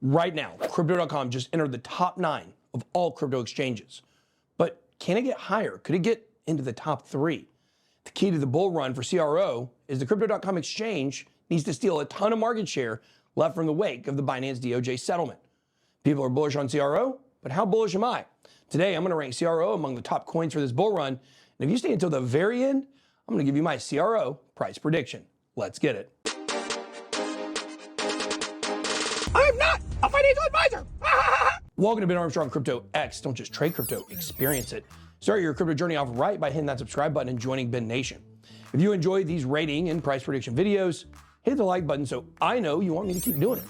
Right now, Crypto.com just entered the top 9 of all crypto exchanges. But can it get higher? Could it get into the top 3? The key to the bull run for CRO is the Crypto.com exchange needs to steal a ton of market share left from the wake of the Binance DOJ settlement. People are bullish on CRO, but how bullish am I? Today, I'm going to rank CRO among the top coins for this bull run. And if you stay until the very end, I'm going to give you my CRO price prediction. Let's get it. I'm not a financial advisor. Welcome to Ben Armstrong Crypto X. Don't just trade crypto, experience it. Start your crypto journey off right by hitting that subscribe button and joining Ben Nation. If you enjoy these rating and price prediction videos, hit the like button so I know you want me to keep doing it.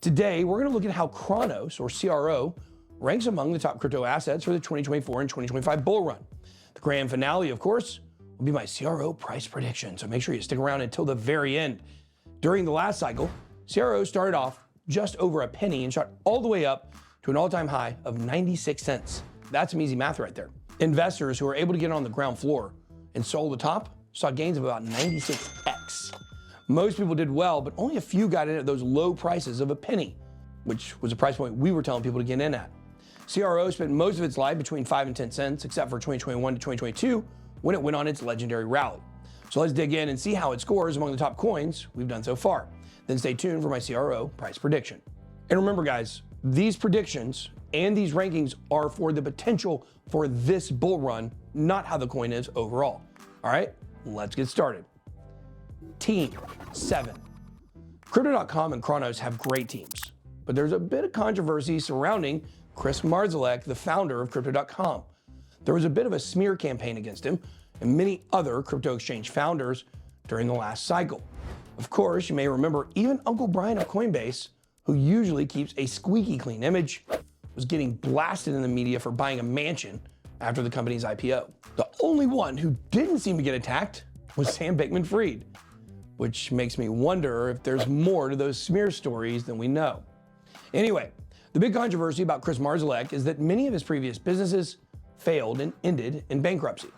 Today, we're going to look at how CRONOS, or CRO, ranks among the top crypto assets for the 2024 and 2025 bull run. The grand finale, of course, will be my CRO price prediction, so make sure you stick around until the very end. During the last cycle, CRO started off just over a penny and shot all the way up to an all-time high of 96 cents. That's some easy math right there. Investors who were able to get on the ground floor and sold the top saw gains of about 96x. Most people did well, but only a few got in at those low prices of a penny, which was a price point we were telling people to get in at. CRO spent most of its life between 5 and 10 cents, except for 2021 to 2022, when it went on its legendary rally. So let's dig in and see how it scores among the top coins we've done so far. Then stay tuned for my CRO price prediction. And remember, guys, these predictions and these rankings are for the potential for this bull run, not how the coin is overall. All right, let's get started. Team 7. Crypto.com and CRONOS have great teams, but there's a bit of controversy surrounding Chris Marszalek, the founder of Crypto.com. There was a bit of a smear campaign against him and many other crypto exchange founders during the last cycle. Of course, you may remember even Uncle Brian of Coinbase, who usually keeps a squeaky clean image, was getting blasted in the media for buying a mansion after the company's IPO. The only one who didn't seem to get attacked was Sam Bankman-Fried, which makes me wonder if there's more to those smear stories than we know. Anyway, the big controversy about Chris Marszalek is that many of his previous businesses failed and ended in bankruptcy.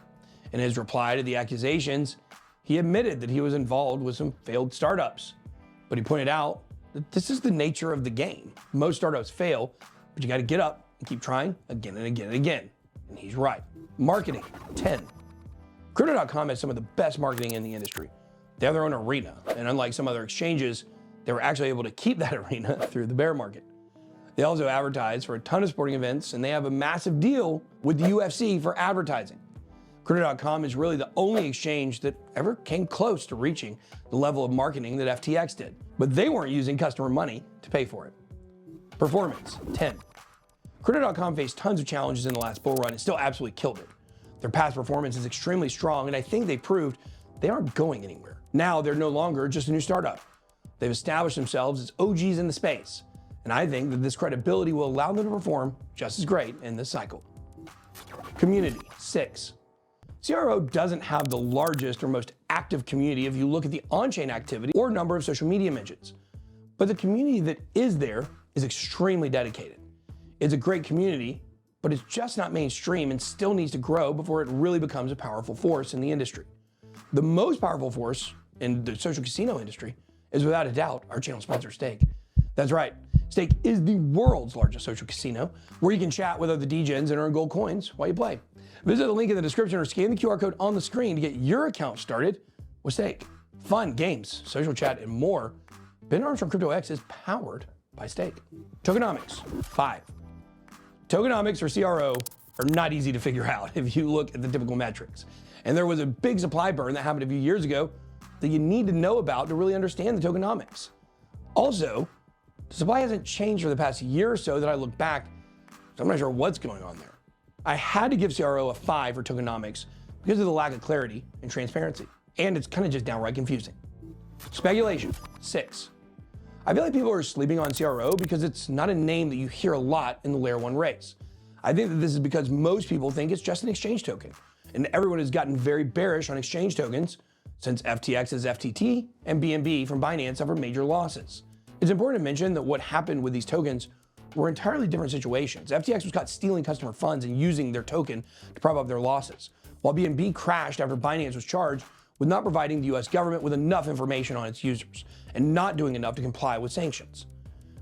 In his reply to the accusations, he admitted that he was involved with some failed startups, but he pointed out that this is the nature of the game. Most startups fail, but you got to get up and keep trying again and again and again. And he's right. Marketing, 10. Crypto.com has some of the best marketing in the industry. They have their own arena, and unlike some other exchanges, they were actually able to keep that arena through the bear market. They also advertise for a ton of sporting events, and they have a massive deal with the UFC for advertising. Crypto.com is really the only exchange that ever came close to reaching the level of marketing that FTX did, but they weren't using customer money to pay for it. Performance, 10. Crypto.com faced tons of challenges in the last bull run and still absolutely killed it. Their past performance is extremely strong, and I think they proved they aren't going anywhere. Now they're no longer just a new startup. They've established themselves as OGs in the space, and I think that this credibility will allow them to perform just as great in this cycle. Community, 6. CRO doesn't have the largest or most active community if you look at the on-chain activity or number of social media mentions. But the community that is there is extremely dedicated. It's a great community, but it's just not mainstream and still needs to grow before it really becomes a powerful force in the industry. The most powerful force in the social casino industry is without a doubt our channel sponsor, Stake. That's right, Stake is the world's largest social casino where you can chat with other DGens and earn gold coins while you play. Visit the link in the description or scan the QR code on the screen to get your account started with Stake. Fun, games, social chat, and more. Ben Armstrong Crypto X is powered by Stake. Tokenomics, 5. Tokenomics, or CRO, are not easy to figure out if you look at the typical metrics. And there was a big supply burn that happened a few years ago that you need to know about to really understand the tokenomics. Also, the supply hasn't changed for the past year or so that I look back, so I'm not sure what's going on there. I had to give CRO a 5 for tokenomics because of the lack of clarity and transparency, and it's kind of just downright confusing. Speculation, 6. I feel like people are sleeping on CRO because it's not a name that you hear a lot in the layer 1 race. I think that this is because most people think it's just an exchange token, and everyone has gotten very bearish on exchange tokens since FTX's FTT and BNB from Binance suffered major losses. It's important to mention that what happened with these tokens were entirely different situations. FTX was caught stealing customer funds and using their token to prop up their losses, while BNB crashed after Binance was charged with not providing the US government with enough information on its users and not doing enough to comply with sanctions.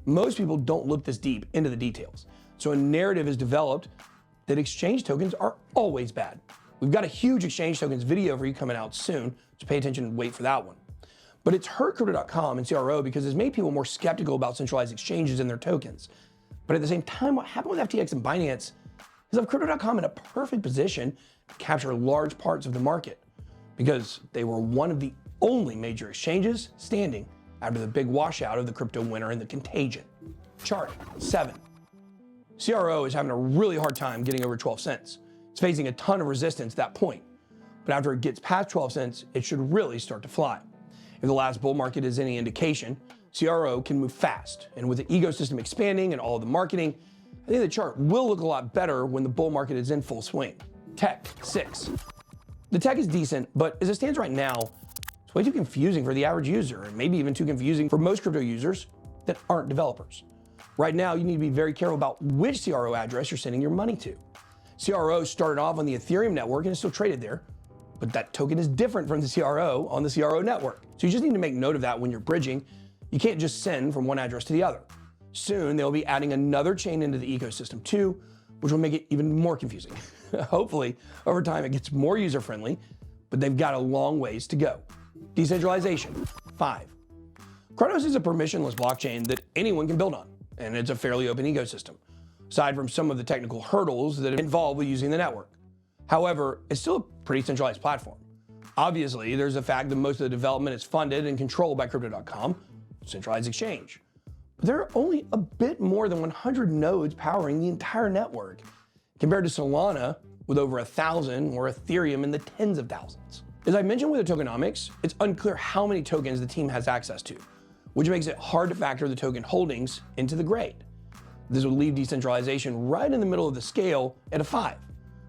most people don't look this deep into the details. So a narrative is developed that exchange tokens are always bad. We've got a huge exchange tokens video for you coming out soon, so pay attention and wait for that one. But it's hurt Crypto.com and CRO because it's made people more skeptical about centralized exchanges and their tokens. But at the same time, what happened with FTX and Binance is left Crypto.com in a perfect position to capture large parts of the market because they were one of the only major exchanges standing after the big washout of the crypto winter and the contagion. Chart 7. CRO is having a really hard time getting over 12 cents. It's facing a ton of resistance at that point. But after it gets past 12 cents, it should really start to fly. If the last bull market is any indication, CRO can move fast. And with the ecosystem expanding and all of the marketing, I think the chart will look a lot better when the bull market is in full swing. Tech 6. The tech is decent, but as it stands right now, it's way too confusing for the average user, and maybe even too confusing for most crypto users that aren't developers. Right now, you need to be very careful about which CRO address you're sending your money to. CRO started off on the Ethereum network and is still traded there, but that token is different from the CRO on the CRO network. So you just need to make note of that when you're bridging. You can't just send from one address to the other. Soon, they'll be adding another chain into the ecosystem too, which will make it even more confusing. Hopefully, over time, it gets more user-friendly, but they've got a long ways to go. Decentralization 5. CRONOS is a permissionless blockchain that anyone can build on, and it's a fairly open ecosystem, aside from some of the technical hurdles that are involved with using the network. However, it's still a pretty centralized platform. Obviously, there's the fact that most of the development is funded and controlled by Crypto.com, centralized exchange. But there are only a bit more than 100 nodes powering the entire network, compared to Solana with over 1,000 or Ethereum in the tens of thousands. As I mentioned with the tokenomics, it's unclear how many tokens the team has access to, which makes it hard to factor the token holdings into the grade. This would leave decentralization right in the middle of the scale at a 5,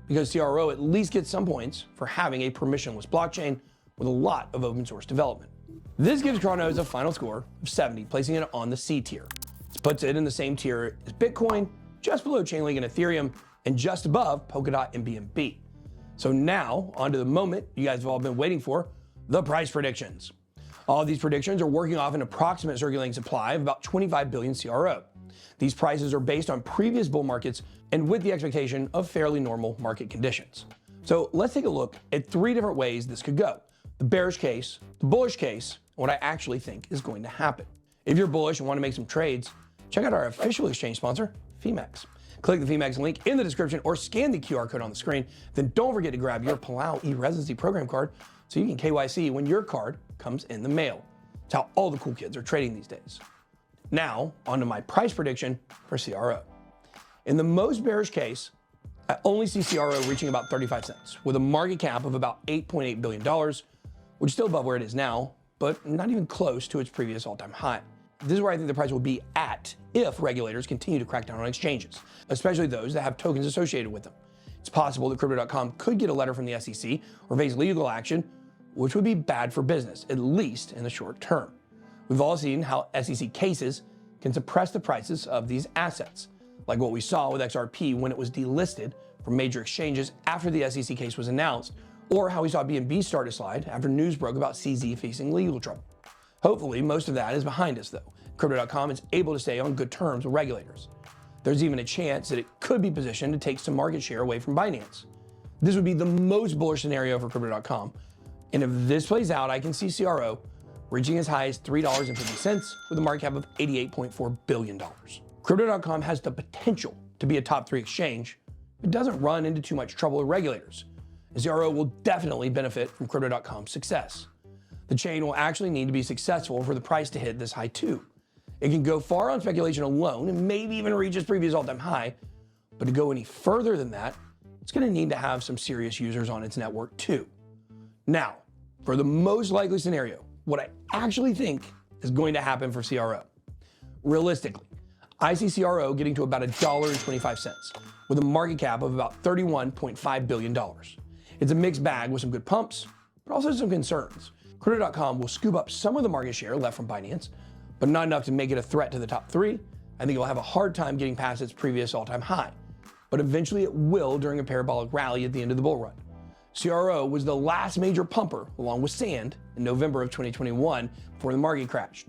because CRO at least gets some points for having a permissionless blockchain with a lot of open source development. This gives CRONOS a final score of 70, placing it on the C tier. This puts it in the same tier as Bitcoin, just below Chainlink and Ethereum, and just above Polkadot and BNB. So now, on to the moment you guys have all been waiting for, the price predictions. All of these predictions are working off an approximate circulating supply of about 25 billion CRO. These prices are based on previous bull markets and with the expectation of fairly normal market conditions. So let's take a look at 3 different ways this could go: the bearish case, the bullish case, and what I actually think is going to happen. If you're bullish and want to make some trades, check out our official exchange sponsor, Phemex. Click the Phemex link in the description or scan the QR code on the screen. Then don't forget to grab your Palau e-residency program card so you can KYC when your card comes in the mail. It's how all the cool kids are trading these days. Now, onto my price prediction for CRO. In the most bearish case, I only see CRO reaching about 35 cents with a market cap of about $8.8 billion, which is still above where it is now, but not even close to its previous all-time high. This is where I think the price will be at if regulators continue to crack down on exchanges, especially those that have tokens associated with them. It's possible that Crypto.com could get a letter from the SEC or face legal action, which would be bad for business, at least in the short term. We've all seen how SEC cases can suppress the prices of these assets, like what we saw with XRP when it was delisted from major exchanges after the SEC case was announced, or how we saw BNB start to slide after news broke about CZ facing legal trouble. Hopefully, most of that is behind us, though. Crypto.com is able to stay on good terms with regulators. There's even a chance that it could be positioned to take some market share away from Binance. This would be the most bullish scenario for Crypto.com, and if this plays out, I can see CRO reaching as high as $3.50 with a market cap of $88.4 billion. Crypto.com has the potential to be a top 3 exchange, but doesn't run into too much trouble with regulators. And CRO will definitely benefit from Crypto.com's success. The chain will actually need to be successful for the price to hit this high too. It can go far on speculation alone and maybe even reach its previous all-time high, but to go any further than that, it's going to need to have some serious users on its network too. Now, for the most likely scenario, what I actually think is going to happen for CRO. Realistically, I see CRO getting to about $1.25 with a market cap of about $31.5 billion. It's a mixed bag with some good pumps, but also some concerns. Crypto.com will scoop up some of the market share left from Binance, but not enough to make it a threat to the top 3. I think it'll have a hard time getting past its previous all-time high, but eventually it will during a parabolic rally at the end of the bull run. CRO was the last major pumper, along with Sand, in November of 2021 before the market crashed.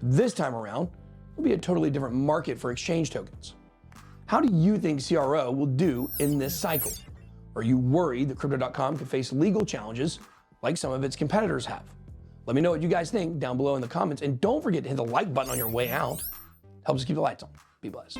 This time around, will be a totally different market for exchange tokens. How do you think CRO will do in this cycle? Are you worried that Crypto.com could face legal challenges like some of its competitors have? Let me know what you guys think down below in the comments, and don't forget to hit the like button on your way out. Helps us keep the lights on. Be blessed.